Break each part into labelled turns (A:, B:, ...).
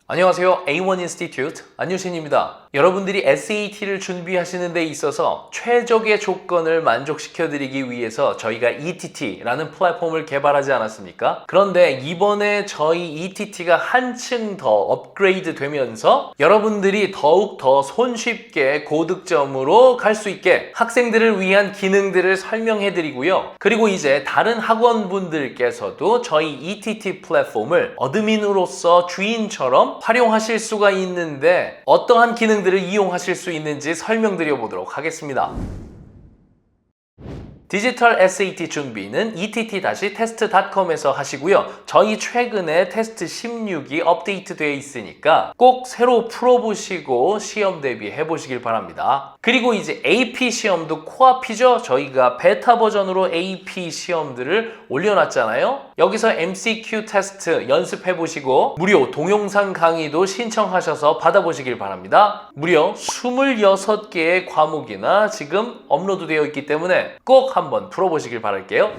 A: 안녕하세요. A1 Institute 안유신입니다. 여러분들이 SAT를 준비하시는 데 있어서 최적의 조건을 만족시켜드리기 위해서 저희가 ETT라는 플랫폼을 개발하지 않았습니까? 그런데 이번에 저희 ETT가 한층 더 업그레이드 되면서 여러분들이 더욱 더 손쉽게 고득점으로 갈 수 있게 학생들을 위한 기능들을 설명해드리고요. 그리고 이제 다른 학원분들께서도 저희 ETT 플랫폼을 어드민으로서 주인처럼 활용하실 수가 있는데 어떠한 기능들을 이용하실 수 있는지 설명드려 보도록 하겠습니다. 디지털 SAT 준비는 ett-test.com에서 하시고요. 저희 최근에 테스트 16이 업데이트 되어 있으니까 꼭 새로 풀어보시고 시험 대비해 보시길 바랍니다. 그리고 이제 AP 시험도 코앞이죠. 저희가 베타 버전으로 AP 시험들을 올려놨잖아요. 여기서 MCQ 테스트 연습해 보시고 무료 동영상 강의도 신청하셔서 받아보시길 바랍니다. 무려 26개의 과목이나 지금 업로드 되어 있기 때문에 꼭 한번 풀어보시길 바랄게요.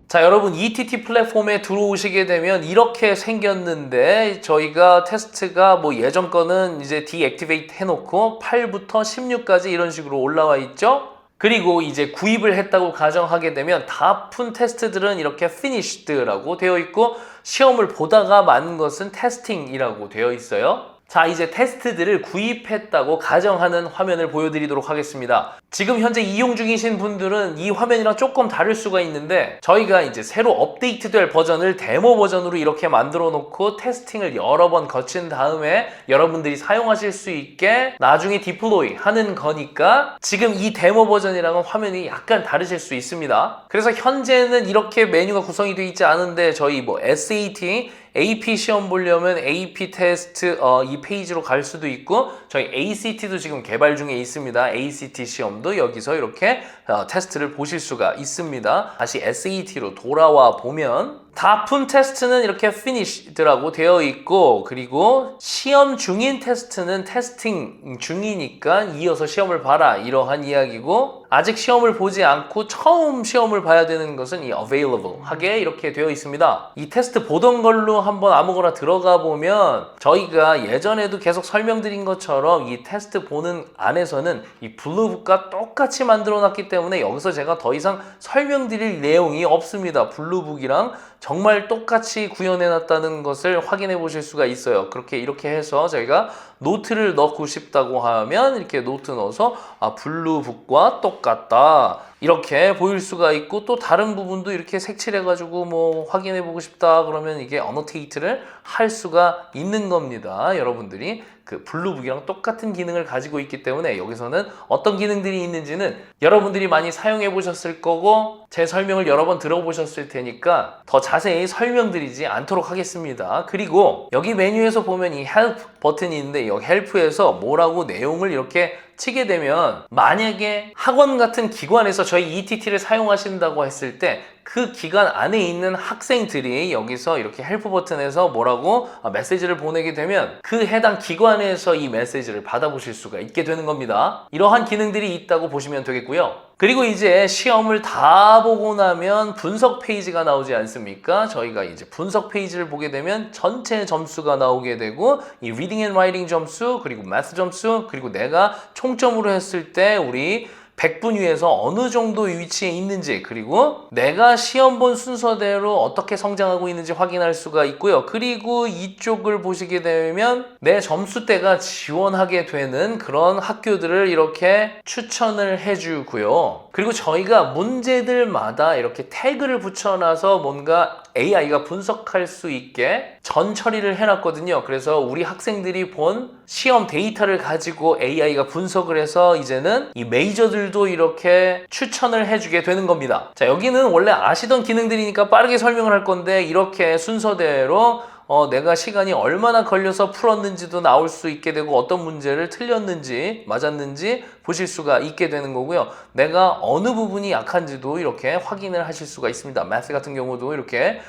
A: 자, 여러분 ETT 플랫폼에 들어오시게 되면 이렇게 생겼는데 저희가 테스트가 뭐 예전 거는 이제 디액티베이트 해놓고 8부터 16까지 이런 식으로 올라와 있죠. 그리고 이제 구입을 했다고 가정하게 되면 다 푼 테스트들은 이렇게 finished라고 되어 있고 시험을 보다가 만 것은 testing이라고 되어 있어요. 자, 이제 테스트들을 구입했다고 가정하는 화면을 보여드리도록 하겠습니다. 지금 현재 이용 중이신 분들은 이 화면이랑 조금 다를 수가 있는데 저희가 이제 새로 업데이트될 버전을 데모 버전으로 이렇게 만들어 놓고 테스팅을 여러 번 거친 다음에 여러분들이 사용하실 수 있게 나중에 디플로이 하는 거니까 지금 이 데모 버전이랑은 화면이 약간 다르실 수 있습니다. 그래서 현재는 이렇게 메뉴가 구성이 되어 있지 않은데 저희 뭐 SAT AP 시험 보려면 AP 테스트 이 페이지로 갈 수도 있고 저희 ACT도 지금 개발 중에 있습니다. ACT 시험도 여기서 이렇게 테스트를 보실 수가 있습니다. 다시 SAT로 돌아와 보면 다 푼 테스트는 이렇게 finished라고 되어 있고 그리고 시험 중인 테스트는 테스팅 중이니까 이어서 시험을 봐라 이러한 이야기고 아직 시험을 보지 않고 처음 시험을 봐야 되는 것은 이 available 하게 이렇게 되어 있습니다. 이 테스트 보던 걸로 한번 아무거나 들어가 보면 저희가 예전에도 계속 설명드린 것처럼 이 테스트 보는 안에서는 이 블루북과 똑같이 만들어 놨기 때문에 여기서 제가 더 이상 설명드릴 내용이 없습니다. 블루북이랑 정말 똑같이 구현해 놨다는 것을 확인해 보실 수가 있어요. 그렇게 이렇게 해서 저희가 노트를 넣고 싶다고 하면 이렇게 노트 넣어서 블루북과 똑같다 이렇게 보일 수가 있고 또 다른 부분도 이렇게 색칠해 가지고 뭐 확인해 보고 싶다 그러면 이게 어노테이트를 할 수가 있는 겁니다. 여러분들이 그 블루북이랑 똑같은 기능을 가지고 있기 때문에 여기서는 어떤 기능들이 있는지는 여러분들이 많이 사용해 보셨을 거고 제 설명을 여러 번 들어보셨을 테니까 더 자세히 설명드리지 않도록 하겠습니다. 그리고 여기 메뉴에서 보면 이 help 버튼이 있는데 이 help에서 뭐라고 내용을 이렇게 치게 되면 만약에 학원 같은 기관에서 저희 ETT를 사용하신다고 했을 때 그 기관 안에 있는 학생들이 여기서 이렇게 헬프 버튼에서 뭐라고 메시지를 보내게 되면 그 해당 기관에서 이 메시지를 받아보실 수가 있게 되는 겁니다. 이러한 기능들이 있다고 보시면 되겠고요. 그리고 이제 시험을 다 보고 나면 분석 페이지가 나오지 않습니까? 저희가 이제 분석 페이지를 보게 되면 전체 점수가 나오게 되고 이 리딩 앤 라이팅 점수 그리고 매스 점수 그리고 내가 총점으로 했을 때 우리 100분 위에서 어느 정도 위치에 있는지 그리고 내가 시험 본 순서대로 어떻게 성장하고 있는지 확인할 수가 있고요. 그리고 이쪽을 보시게 되면 내 점수대가 지원하게 되는 그런 학교들을 이렇게 추천을 해주고요. 그리고 저희가 문제들마다 이렇게 태그를 붙여놔서 뭔가 AI가 분석할 수 있게 전 처리를 해놨거든요. 그래서 우리 학생들이 본 시험 데이터를 가지고 AI가 분석을 해서 이제는 이 메이저들도 이렇게 추천을 해주게 되는 겁니다. 자, 여기는 원래 아시던 기능들이니까 빠르게 설명을 할 건데 이렇게 순서대로 내가 시간이 얼마나 걸려서 풀었는지도 나올 수 있게 되고 어떤 문제를 틀렸는지 맞았는지 보실 수가 있게 되는 거고요. 내가 어느 부분이 약한지도 이렇게 확인을 하실 수가 있습니다. 매스 같은 경우도 이렇게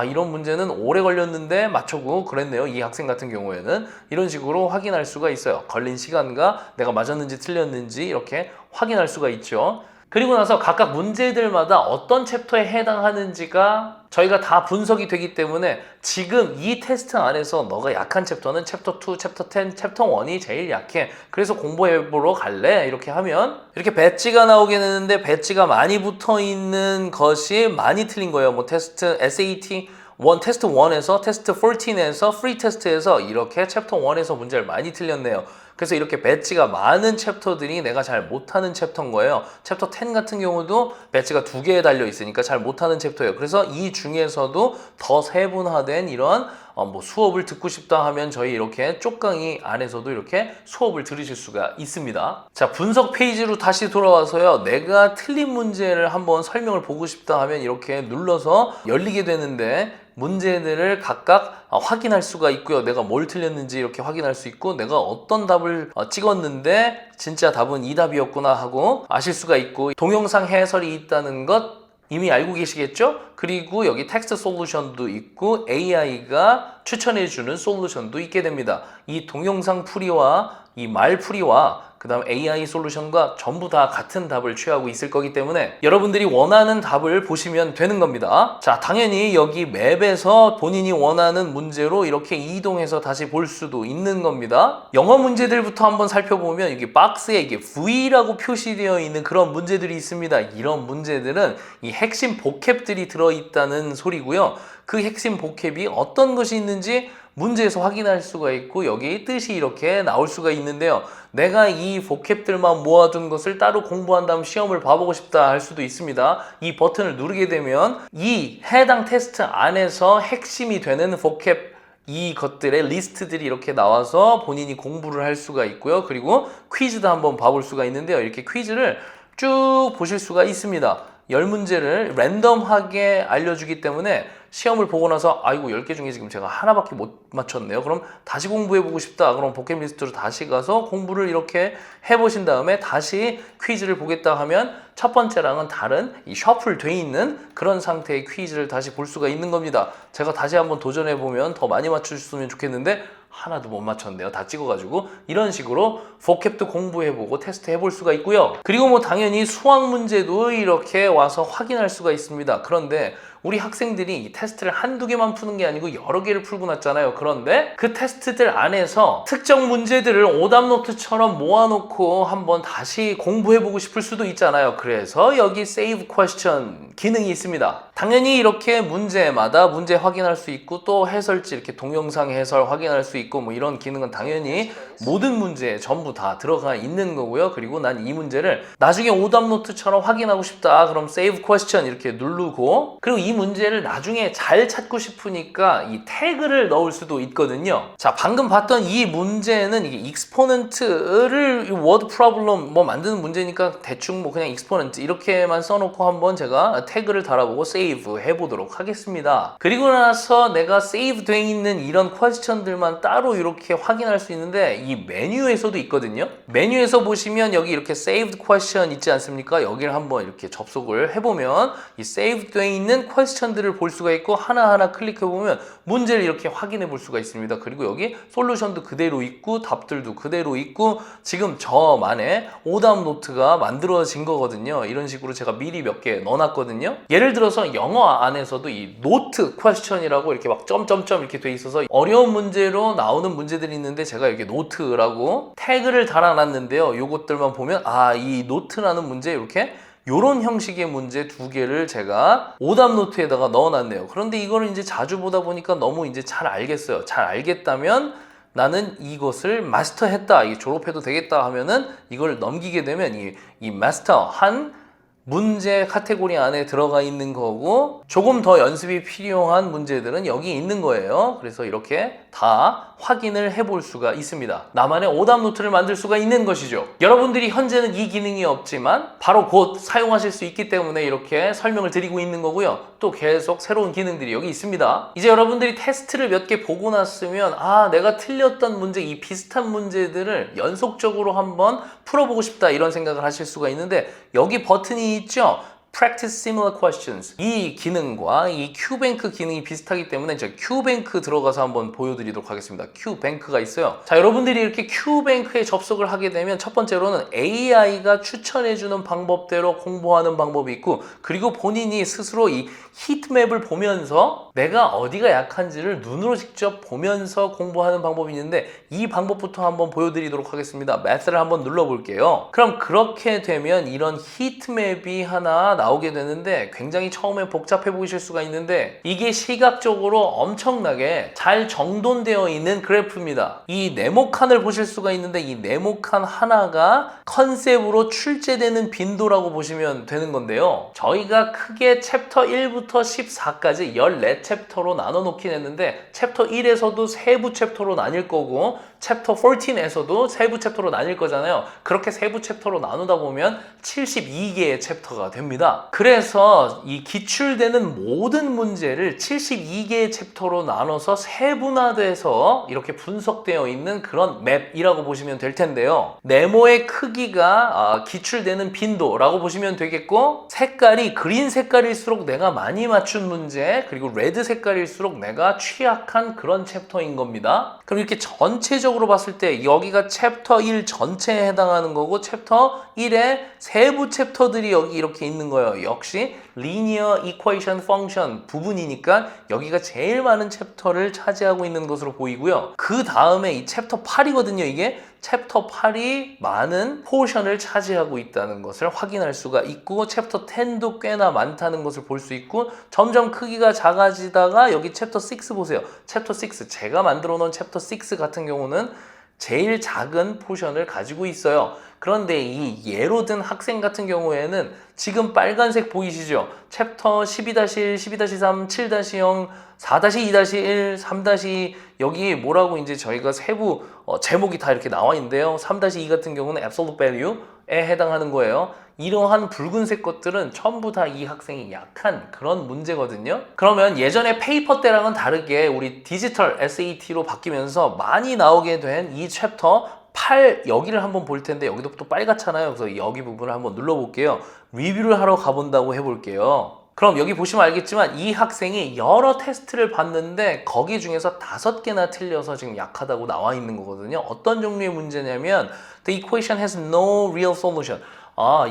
A: 이런 문제는 오래 걸렸는데 맞춰고 그랬네요. 이 학생 같은 경우에는 이런 식으로 확인할 수가 있어요. 걸린 시간과 내가 맞았는지 틀렸는지 이렇게 확인할 수가 있죠. 그리고 나서 각각 문제들마다 어떤 챕터에 해당하는지가 저희가 다 분석이 되기 때문에 지금 이 테스트 안에서 너가 약한 챕터는 챕터 2, 챕터 10, 챕터 1이 제일 약해. 그래서 공부해보러 갈래? 이렇게 하면 이렇게 배지가 나오게 되는데 배지가 많이 붙어있는 것이 많이 틀린 거예요. 뭐 테스트, SAT, 테스트 1에서 테스트 14에서 프리 테스트에서 이렇게 챕터 1에서 문제를 많이 틀렸네요. 그래서 이렇게 배지가 많은 챕터들이 내가 잘 못하는 챕터인 거예요. 챕터 10 같은 경우도 배지가 2개 달려 있으니까 잘 못하는 챕터예요. 그래서 이 중에서도 더 세분화된 이런 뭐 수업을 듣고 싶다 하면 저희 이렇게 쪽강의 안에서도 이렇게 수업을 들으실 수가 있습니다. 자, 분석 페이지로 다시 돌아와서요. 내가 틀린 문제를 한번 설명을 보고 싶다 하면 이렇게 눌러서 열리게 되는데 문제들을 각각 확인할 수가 있고요. 내가 뭘 틀렸는지 이렇게 확인할 수 있고 내가 어떤 답을 찍었는데 진짜 답은 이 답이었구나 하고 아실 수가 있고 동영상 해설이 있다는 것 이미 알고 계시겠죠? 그리고 여기 텍스트 솔루션도 있고 AI가 추천해주는 솔루션도 있게 됩니다. 이 동영상 풀이와 이 말 풀이와 그 다음 AI 솔루션과 전부 다 같은 답을 취하고 있을 거기 때문에 여러분들이 원하는 답을 보시면 되는 겁니다. 자, 당연히 여기 맵에서 본인이 원하는 문제로 이렇게 이동해서 다시 볼 수도 있는 겁니다. 영어 문제들부터 한번 살펴보면 여기 박스에 이게 V라고 표시되어 있는 그런 문제들이 있습니다. 이런 문제들은 이 핵심 보캡들이 들어있다는 소리고요. 그 핵심 보캡이 어떤 것이 있는지 문제에서 확인할 수가 있고 여기 뜻이 이렇게 나올 수가 있는데요. 내가 이 보캡들만 모아둔 것을 따로 공부한 다음 시험을 봐보고 싶다 할 수도 있습니다. 이 버튼을 누르게 되면 이 해당 테스트 안에서 핵심이 되는 보캡 이 것들의 리스트들이 이렇게 나와서 본인이 공부를 할 수가 있고요. 그리고 퀴즈도 한번 봐볼 수가 있는데요. 이렇게 퀴즈를 쭉 보실 수가 있습니다. 10문제를 랜덤하게 알려주기 때문에 시험을 보고 나서 아이고 10개 중에 지금 제가 하나밖에 못 맞췄네요. 그럼 다시 공부해보고 싶다. 그럼 보캡 리스트로 다시 가서 공부를 이렇게 해보신 다음에 다시 퀴즈를 보겠다 하면 첫 번째랑은 다른 이 셔플 돼 있는 그런 상태의 퀴즈를 다시 볼 수가 있는 겁니다. 제가 다시 한번 도전해보면 더 많이 맞추셨으면 좋겠는데 하나도 못 맞췄네요. 다 찍어가지고 이런 식으로 보캡도 공부해보고 테스트 해볼 수가 있고요. 그리고 뭐 당연히 수학 문제도 이렇게 와서 확인할 수가 있습니다. 그런데 우리 학생들이 이 테스트를 한두 개만 푸는 게 아니고 여러 개를 풀고 났잖아요. 그런데 그 테스트들 안에서 특정 문제들을 오답노트처럼 모아놓고 한번 다시 공부해보고 싶을 수도 있잖아요. 그래서 여기 Save Question 기능이 있습니다. 당연히 이렇게 문제마다 문제 확인할 수 있고 또 해설지 이렇게 동영상 해설 확인할 수 있고 뭐 이런 기능은 당연히 모든 문제에 전부 다 들어가 있는 거고요. 그리고 난 이 문제를 나중에 오답노트처럼 확인하고 싶다. 그럼 Save Question 이렇게 누르고 그리고 이 문제를 나중에 잘 찾고 싶으니까 이 태그를 넣을 수도 있거든요. 자, 방금 봤던 이 문제는 이게 익스포넌트를 워드 프로블럼 뭐 만드는 문제니까 대충 뭐 그냥 익스포넌트 이렇게만 써놓고 한번 제가 태그를 달아보고 세이브 해보도록 하겠습니다. 그리고 나서 내가 세이브 돼 있는 이런 퀘스천들만 따로 이렇게 확인할 수 있는데 이 메뉴에서도 있거든요. 메뉴에서 보시면 여기 이렇게 saved question 있지 않습니까? 여기를 한번 이렇게 접속을 해보면 이 saved 돼 있는 퀘스천들을 볼 수가 있고 하나하나 클릭해보면 문제를 이렇게 확인해 볼 수가 있습니다. 그리고 여기 솔루션도 그대로 있고 답들도 그대로 있고 지금 저만의 오답 노트가 만들어진 거거든요. 이런 식으로 제가 미리 몇 개 넣어놨거든요. 예를 들어서 영어 안에서도 이 노트 퀘스천이라고 이렇게 막 점점점 이렇게 돼 있어서 어려운 문제로 나오는 문제들이 있는데 제가 여기 노트라고 태그를 달아놨는데요. 요것들만 보면 이 노트라는 문제 이렇게 요런 형식의 문제 2개를 제가 오답 노트에다가 넣어놨네요. 그런데 이거를 이제 자주 보다 보니까 너무 이제 잘 알겠어요. 잘 알겠다면 나는 이것을 마스터했다, 이게 졸업해도 되겠다 하면은 이걸 넘기게 되면 이 마스터한 문제 카테고리 안에 들어가 있는 거고 조금 더 연습이 필요한 문제들은 여기 있는 거예요. 그래서 이렇게 다 확인을 해볼 수가 있습니다. 나만의 오답 노트를 만들 수가 있는 것이죠. 여러분들이 현재는 이 기능이 없지만 바로 곧 사용하실 수 있기 때문에 이렇게 설명을 드리고 있는 거고요. 또 계속 새로운 기능들이 여기 있습니다. 이제 여러분들이 테스트를 몇 개 보고 났으면 내가 틀렸던 문제, 이 비슷한 문제들을 연속적으로 한번 풀어보고 싶다 이런 생각을 하실 수가 있는데 여기 버튼이 있죠? Practice similar questions. 이 기능과 이 Q뱅크 기능이 비슷하기 때문에 제가 Q뱅크 들어가서 한번 보여드리도록 하겠습니다. Q뱅크가 있어요. 자, 여러분들이 이렇게 Q뱅크에 접속을 하게 되면 첫 번째로는 AI가 추천해주는 방법대로 공부하는 방법이 있고, 그리고 본인이 스스로 이 히트맵을 보면서 내가 어디가 약한지를 눈으로 직접 보면서 공부하는 방법이 있는데, 이 방법부터 한번 보여드리도록 하겠습니다. 매스를 한번 눌러볼게요. 그럼 그렇게 되면 이런 히트맵이 하나 나오게 되는데, 굉장히 처음에 복잡해 보이실 수가 있는데 이게 시각적으로 엄청나게 잘 정돈되어 있는 그래프입니다. 이 네모칸을 보실 수가 있는데, 이 네모칸 하나가 컨셉으로 출제되는 빈도라고 보시면 되는 건데요. 저희가 크게 챕터 1부터 14까지 14챕터로 나눠 놓긴 했는데, 챕터 1에서도 세부 챕터로 나뉠 거고 챕터 14에서도 세부 챕터로 나뉠 거잖아요. 그렇게 세부 챕터로 나누다 보면 72개의 챕터가 됩니다. 그래서 이 기출되는 모든 문제를 72개의 챕터로 나눠서 세분화돼서 이렇게 분석되어 있는 그런 맵이라고 보시면 될 텐데요. 네모의 크기가 기출되는 빈도라고 보시면 되겠고, 색깔이 그린 색깔일수록 내가 많이 맞춘 문제, 그리고 레드 색깔일수록 내가 취약한 그런 챕터인 겁니다. 그럼 이렇게 전체적으로 봤을 때 여기가 챕터 1 전체에 해당하는 거고, 챕터 1의 세부 챕터들이 여기 이렇게 있는 거예요. 역시 Linear Equation Function 부분이니까 여기가 제일 많은 챕터를 차지하고 있는 것으로 보이고요. 그 다음에 이 챕터 8이거든요. 이게 챕터 8이 많은 포션을 차지하고 있다는 것을 확인할 수가 있고, 챕터 10도 꽤나 많다는 것을 볼 수 있고, 점점 크기가 작아지다가 여기 챕터 6 보세요. 챕터 6, 제가 만들어 놓은 챕터 6 같은 경우는 제일 작은 포션을 가지고 있어요. 그런데 이 예로 든 학생 같은 경우에는 지금 빨간색 보이시죠? 챕터 12-1, 12-3, 7-0, 4-2-1, 3-2 여기 뭐라고 이제 저희가 세부 제목이 다 이렇게 나와 있는데요. 3-2 같은 경우는 Absolute Value에 해당하는 거예요. 이러한 붉은색 것들은 전부 다 이 학생이 약한 그런 문제거든요. 그러면 예전에 페이퍼 때랑은 다르게 우리 디지털 SAT로 바뀌면서 많이 나오게 된 이 챕터 8 여기를 한번 볼 텐데, 여기도 또 빨갛잖아요. 그래서 여기 부분을 한번 눌러볼게요. 리뷰를 하러 가본다고 해볼게요. 그럼 여기 보시면 알겠지만 이 학생이 여러 테스트를 봤는데 거기 중에서 5개나 틀려서 지금 약하다고 나와 있는 거거든요. 어떤 종류의 문제냐면 The equation has no real solution.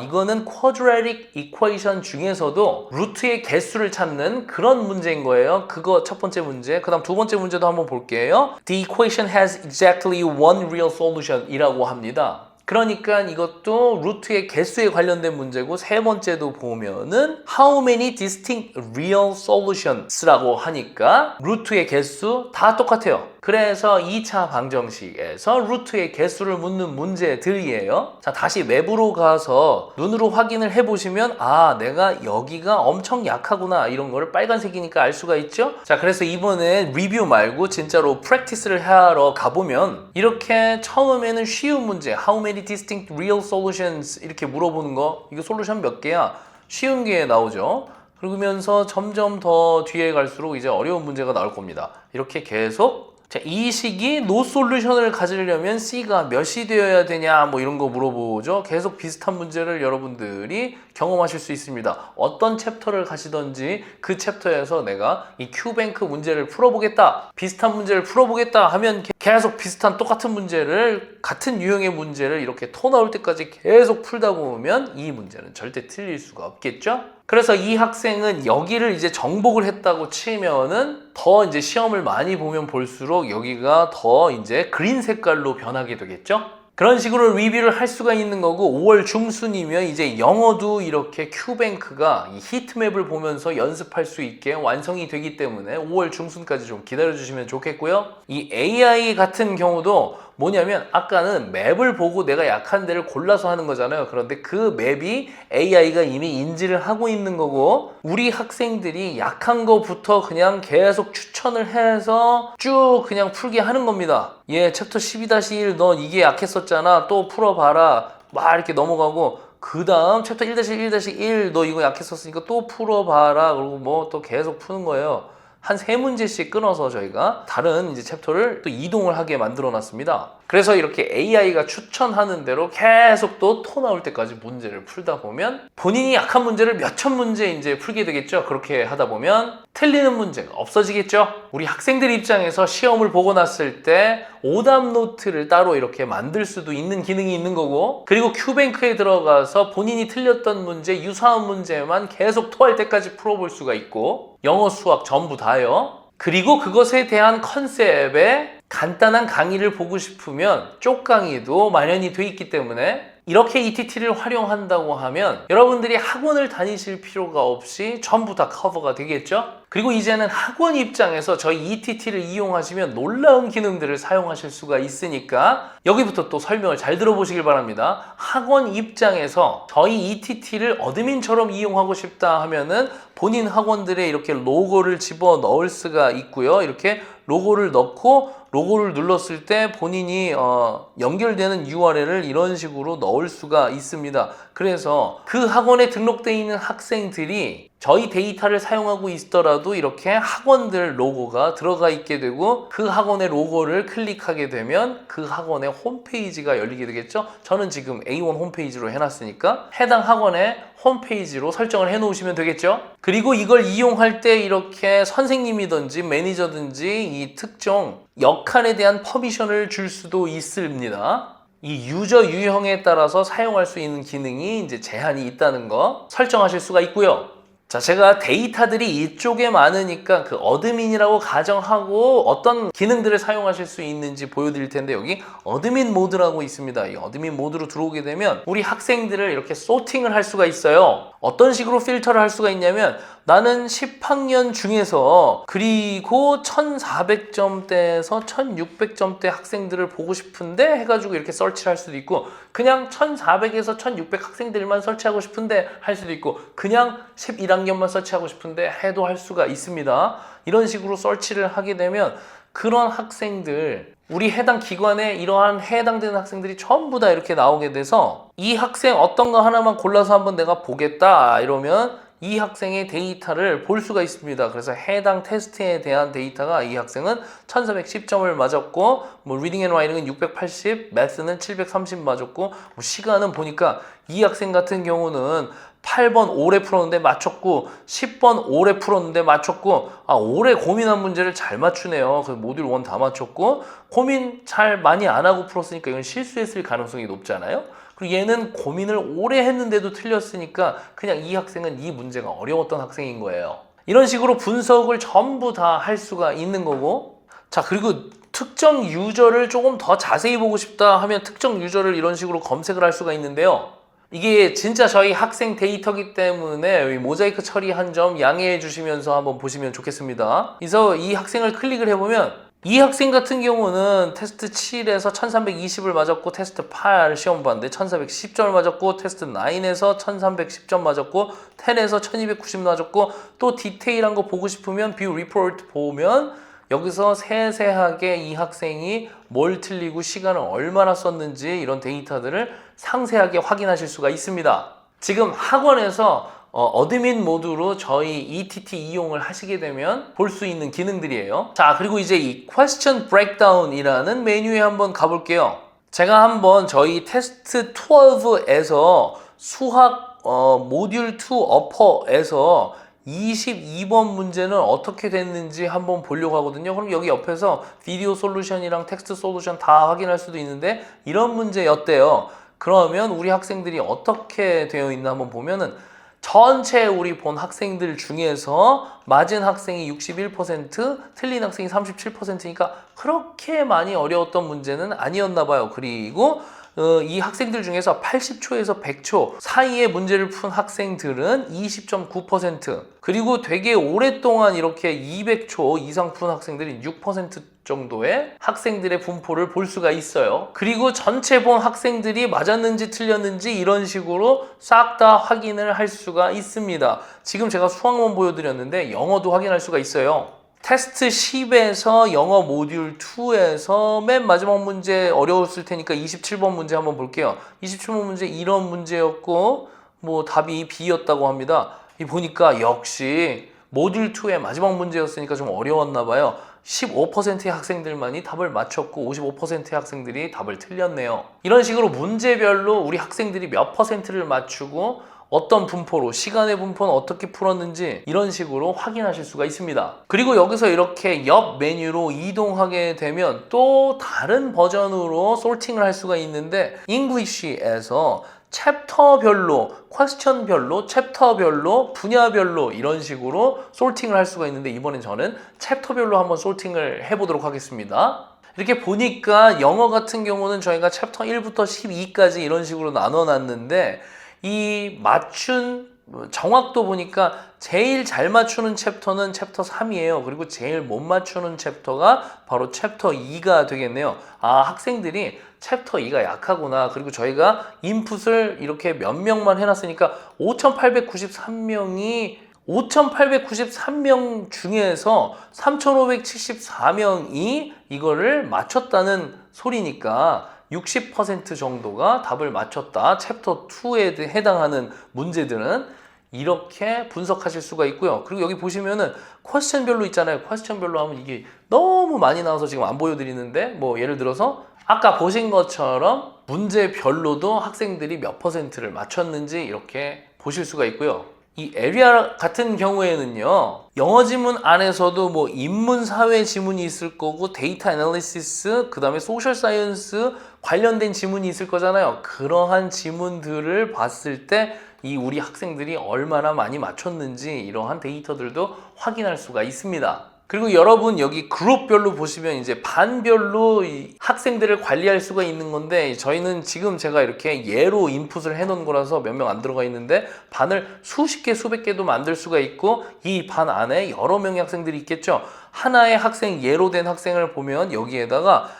A: 이거는 quadratic equation 중에서도 루트의 개수를 찾는 그런 문제인 거예요. 그거 첫 번째 문제. 그 다음 두 번째 문제도 한번 볼게요. The equation has exactly one real solution 이라고 합니다. 그러니까 이것도 루트의 개수에 관련된 문제고, 세 번째도 보면은 How many distinct real solutions라고 하니까 루트의 개수 다 똑같아요. 그래서 2차 방정식에서 루트의 개수를 묻는 문제들이에요. 자, 다시 웹으로 가서 눈으로 확인을 해보시면 내가 여기가 엄청 약하구나 이런 거를 빨간색이니까 알 수가 있죠. 자, 그래서 이번에 리뷰 말고 진짜로 프랙티스를 하러 가보면 이렇게 처음에는 쉬운 문제 How many distinct real solutions 이렇게 물어보는 거, 이거 솔루션 몇 개야? 쉬운 게 나오죠. 그러면서 점점 더 뒤에 갈수록 이제 어려운 문제가 나올 겁니다. 이렇게 계속. 자, 이 식이 노 솔루션을 가지려면 C가 몇이 되어야 되냐 뭐 이런 거 물어보죠. 계속 비슷한 문제를 여러분들이 경험하실 수 있습니다. 어떤 챕터를 가시던지 그 챕터에서 내가 이 Q뱅크 문제를 풀어보겠다, 비슷한 문제를 풀어보겠다 하면 계속 비슷한 똑같은 문제를, 같은 유형의 문제를 이렇게 토 나올 때까지 계속 풀다 보면 이 문제는 절대 틀릴 수가 없겠죠. 그래서 이 학생은 여기를 이제 정복을 했다고 치면은 더 이제 시험을 많이 보면 볼수록 여기가 더 이제 그린 색깔로 변하게 되겠죠. 그런 식으로 리뷰를 할 수가 있는 거고, 5월 중순이면 이제 영어도 이렇게 Q뱅크가 이 히트맵을 보면서 연습할 수 있게 완성이 되기 때문에 5월 중순까지 좀 기다려주시면 좋겠고요. 이 AI 같은 경우도 뭐냐면 아까는 맵을 보고 내가 약한 데를 골라서 하는 거잖아요. 그런데 그 맵이 AI가 이미 인지를 하고 있는 거고, 우리 학생들이 약한 거부터 그냥 계속 추천을 해서 쭉 그냥 풀게 하는 겁니다. 챕터 12-1 너 이게 약했었잖아, 또 풀어봐라 막 이렇게 넘어가고, 그 다음 챕터 1-1-1 너 이거 약했었으니까 또 풀어봐라 그러고 뭐 또 계속 푸는 거예요. 한 3문제씩 끊어서 저희가 다른 이제 챕터를 또 이동을 하게 만들어 놨습니다. 그래서 이렇게 AI가 추천하는 대로 계속 또 토 나올 때까지 문제를 풀다 보면 본인이 약한 문제를 몇천 문제 이제 풀게 되겠죠. 그렇게 하다 보면 틀리는 문제가 없어지겠죠. 우리 학생들 입장에서 시험을 보고 났을 때 오답 노트를 따로 이렇게 만들 수도 있는 기능이 있는 거고, 그리고 큐뱅크에 들어가서 본인이 틀렸던 문제, 유사한 문제만 계속 토할 때까지 풀어볼 수가 있고, 영어, 수학 전부 다요. 그리고 그것에 대한 컨셉에 간단한 강의를 보고 싶으면 쪽 강의도 마련이 돼 있기 때문에 이렇게 ETT를 활용한다고 하면 여러분들이 학원을 다니실 필요가 없이 전부 다 커버가 되겠죠? 그리고 이제는 학원 입장에서 저희 ETT를 이용하시면 놀라운 기능들을 사용하실 수가 있으니까 여기부터 또 설명을 잘 들어보시길 바랍니다. 학원 입장에서 저희 ETT를 어드민처럼 이용하고 싶다 하면은 본인 학원들의 이렇게 로고를 집어 넣을 수가 있고요. 이렇게 로고를 넣고 로고를 눌렀을 때 본인이 연결되는 URL을 이런 식으로 넣을 수가 있습니다. 그래서 그 학원에 등록되어 있는 학생들이 저희 데이터를 사용하고 있더라도 이렇게 학원들 로고가 들어가 있게 되고, 그 학원의 로고를 클릭하게 되면 그 학원의 홈페이지가 열리게 되겠죠. 저는 지금 A1 홈페이지로 해놨으니까 해당 학원의 홈페이지로 설정을 해 놓으시면 되겠죠. 그리고 이걸 이용할 때 이렇게 선생님이든지 매니저든지 이 특정 역할에 대한 퍼미션을 줄 수도 있습니다. 이 유저 유형에 따라서 사용할 수 있는 기능이 이제 제한이 있다는 거 설정하실 수가 있고요. 자, 제가 데이터들이 이쪽에 많으니까 그 어드민이라고 가정하고 어떤 기능들을 사용하실 수 있는지 보여드릴 텐데, 여기 어드민 모드라고 있습니다. 이 어드민 모드로 들어오게 되면 우리 학생들을 이렇게 소팅을 할 수가 있어요. 어떤 식으로 필터를 할 수가 있냐면, 나는 10학년 중에서 그리고 1400점대에서 1600점대 학생들을 보고 싶은데 해가지고 이렇게 설치를 할 수도 있고, 그냥 1400에서 1600 학생들만 설치하고 싶은데 할 수도 있고, 그냥 11학년만 설치하고 싶은데 해도 할 수가 있습니다. 이런 식으로 설치를 하게 되면 그런 학생들, 우리 해당 기관에 이러한 해당되는 학생들이 전부 다 이렇게 나오게 돼서 이 학생 어떤 거 하나만 골라서 한번 내가 보겠다 이러면 이 학생의 데이터를 볼 수가 있습니다. 그래서 해당 테스트에 대한 데이터가 이 학생은 1410점을 맞았고, 뭐 리딩 앤 라이팅은 680, 매스는 730 맞았고, 뭐 시간은 보니까 이 학생 같은 경우는 8번 오래 풀었는데 맞췄고 10번 오래 풀었는데 맞췄고, 오래 고민한 문제를 잘 맞추네요. 그래서 모듈 1 다 맞췄고, 고민 잘 많이 안 하고 풀었으니까 이건 실수했을 가능성이 높잖아요. 그리고 얘는 고민을 오래 했는데도 틀렸으니까 그냥 이 학생은 이 문제가 어려웠던 학생인 거예요. 이런 식으로 분석을 전부 다 할 수가 있는 거고, 자, 그리고 특정 유저를 조금 더 자세히 보고 싶다 하면 특정 유저를 이런 식으로 검색을 할 수가 있는데요. 이게 진짜 저희 학생 데이터이기 때문에 모자이크 처리한 점 양해해 주시면서 한번 보시면 좋겠습니다. 그래서 이 학생을 클릭을 해보면 이 학생 같은 경우는 테스트 7에서 1320을 맞았고, 테스트 8 시험 봤는데 1410점을 맞았고, 테스트 9에서 1310점 맞았고, 10에서 1290 맞았고, 또 디테일한 거 보고 싶으면 뷰 리포트 보면 여기서 세세하게 이 학생이 뭘 틀리고 시간을 얼마나 썼는지 이런 데이터들을 상세하게 확인하실 수가 있습니다. 지금 학원에서 어드민 모드로 저희 ETT 이용을 하시게 되면 볼 수 있는 기능들이에요. 자, 그리고 이제 이 Question Breakdown이라는 메뉴에 한번 가볼게요. 제가 한번 저희 테스트 12에서 수학 모듈 2 어퍼에서 22번 문제는 어떻게 됐는지 한번 보려고 하거든요. 그럼 여기 옆에서 비디오 솔루션이랑 텍스트 솔루션 다 확인할 수도 있는데 이런 문제였대요. 그러면 우리 학생들이 어떻게 되어 있나 한번 보면은 전체 우리 본 학생들 중에서 맞은 학생이 61%, 틀린 학생이 37%니까 그렇게 많이 어려웠던 문제는 아니었나 봐요. 그리고 이 학생들 중에서 80초에서 100초 사이에 문제를 푼 학생들은 20.9%, 그리고 되게 오랫동안 이렇게 200초 이상 푼 학생들이 6% 정도의 학생들의 분포를 볼 수가 있어요. 그리고 전체 본 학생들이 맞았는지 틀렸는지 이런 식으로 싹 다 확인을 할 수가 있습니다. 지금 제가 수학만 보여드렸는데 영어도 확인할 수가 있어요. 테스트 10에서 영어 모듈 2에서 맨 마지막 문제 어려웠을 테니까 27번 문제 한번 볼게요. 27번 문제 이런 문제였고 뭐 답이 B였다고 합니다. 이 보니까 역시 모듈 2의 마지막 문제였으니까 좀 어려웠나 봐요. 15%의 학생들만이 답을 맞췄고 55%의 학생들이 답을 틀렸네요. 이런 식으로 문제별로 우리 학생들이 몇 퍼센트를 맞추고 어떤 분포로, 시간의 분포는 어떻게 풀었는지 이런 식으로 확인하실 수가 있습니다. 그리고 여기서 이렇게 옆 메뉴로 이동하게 되면 또 다른 버전으로 소팅을 할 수가 있는데 잉글리시에서 챕터별로, 퀘스천별로, 챕터별로, 분야별로 이런 식으로 소팅을 할 수가 있는데 이번엔 저는 챕터별로 한번 소팅을 해보도록 하겠습니다. 이렇게 보니까 영어 같은 경우는 저희가 챕터 1부터 12까지 이런 식으로 나눠놨는데 이 맞춘 정확도 보니까 제일 잘 맞추는 챕터는 챕터 3이에요. 그리고 제일 못 맞추는 챕터가 바로 챕터 2가 되겠네요. 아, 학생들이 챕터 2가 약하구나. 그리고 저희가 인풋을 이렇게 몇 명만 해놨으니까 5,893명이 5,893명 중에서 3,574명이 이거를 맞췄다는 소리니까 60% 정도가 답을 맞췄다. 챕터 2에 해당하는 문제들은 이렇게 분석하실 수가 있고요. 그리고 여기 보시면은 퀘스천별로 있잖아요. 퀘스천별로 하면 이게 너무 많이 나와서 지금 안 보여드리는데 뭐 예를 들어서 아까 보신 것처럼 문제별로도 학생들이 몇 퍼센트를 맞췄는지 이렇게 보실 수가 있고요. 이 에리아 같은 경우에는요, 영어 지문 안에서도 뭐 인문 사회 지문이 있을 거고 데이터 애널리시스, 그 다음에 소셜 사이언스 관련된 지문이 있을 거잖아요. 그러한 지문들을 봤을 때 이 우리 학생들이 얼마나 많이 맞췄는지 이러한 데이터들도 확인할 수가 있습니다. 그리고 여러분 여기 그룹별로 보시면 이제 반별로 이 학생들을 관리할 수가 있는 건데 저희는 지금 제가 이렇게 예로 인풋을 해놓은 거라서 몇 명 안 들어가 있는데 반을 수십 개 수백 개도 만들 수가 있고 이 반 안에 여러 명의 학생들이 있겠죠. 하나의 학생 예로 된 학생을 보면 여기에다가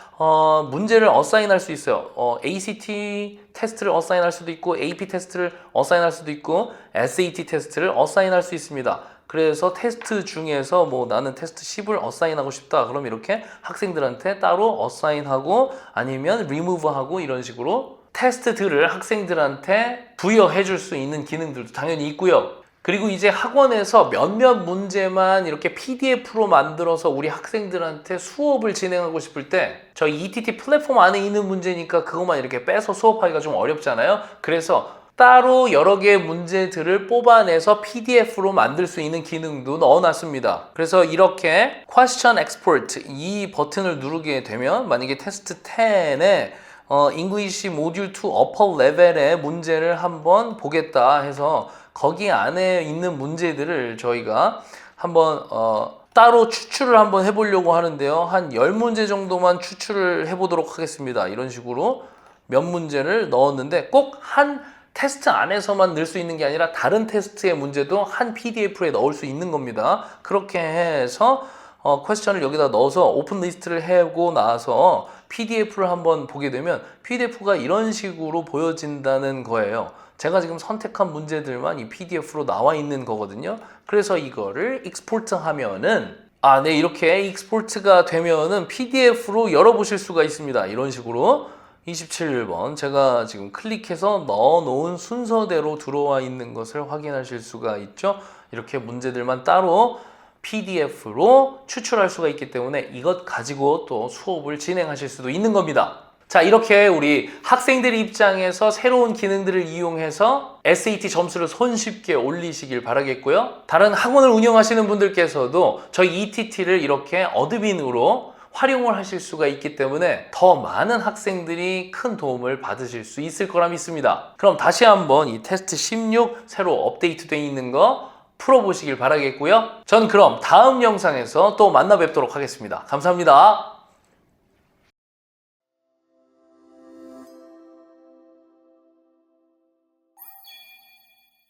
A: 문제를 어사인할 수 있어요. ACT 테스트를 어사인할 수도 있고 AP 테스트를 어사인할 수도 있고 SAT 테스트를 어사인할 수 있습니다. 그래서 테스트 중에서 뭐 나는 테스트 10을 어사인하고 싶다. 그럼 이렇게 학생들한테 따로 어사인하고 아니면 리무브하고 이런 식으로 테스트들을 학생들한테 부여해 줄 수 있는 기능들도 당연히 있고요. 그리고 이제 학원에서 몇몇 문제만 이렇게 PDF로 만들어서 우리 학생들한테 수업을 진행하고 싶을 때 저희 ETT 플랫폼 안에 있는 문제니까 그것만 이렇게 빼서 수업하기가 좀 어렵잖아요. 그래서 따로 여러 개의 문제들을 뽑아내서 PDF로 만들 수 있는 기능도 넣어놨습니다. 그래서 이렇게 Question Export 이 버튼을 누르게 되면 만약에 테스트 10에 English 모듈 2 어퍼 레벨의 문제를 한번 보겠다 해서 거기 안에 있는 문제들을 저희가 한번 따로 추출을 한번 해보려고 하는데요. 한 10문제 정도만 추출을 해보도록 하겠습니다. 이런 식으로 몇 문제를 넣었는데 꼭 한 테스트 안에서만 넣을 수 있는 게 아니라 다른 테스트의 문제도 한 PDF에 넣을 수 있는 겁니다. 그렇게 해서 퀘스천을 여기다 넣어서 오픈 리스트를 하고 나서 PDF를 한번 보게 되면 PDF가 이런 식으로 보여진다는 거예요. 제가 지금 선택한 문제들만 이 PDF로 나와 있는 거거든요. 그래서 이거를 익스포트 하면은 네, 이렇게 익스포트가 되면은 PDF로 열어보실 수가 있습니다. 이런 식으로 27번 제가 지금 클릭해서 넣어놓은 순서대로 들어와 있는 것을 확인하실 수가 있죠. 이렇게 문제들만 따로 PDF로 추출할 수가 있기 때문에 이것 가지고 또 수업을 진행하실 수도 있는 겁니다. 자, 이렇게 우리 학생들 입장에서 새로운 기능들을 이용해서 SAT 점수를 손쉽게 올리시길 바라겠고요. 다른 학원을 운영하시는 분들께서도 저희 ETT를 이렇게 어드민으로 활용을 하실 수가 있기 때문에 더 많은 학생들이 큰 도움을 받으실 수 있을 거라 믿습니다. 그럼 다시 한번 이 테스트 16 새로 업데이트되어 있는 거 풀어보시길 바라겠고요. 전 그럼 다음 영상에서 또 만나 뵙도록 하겠습니다. 감사합니다.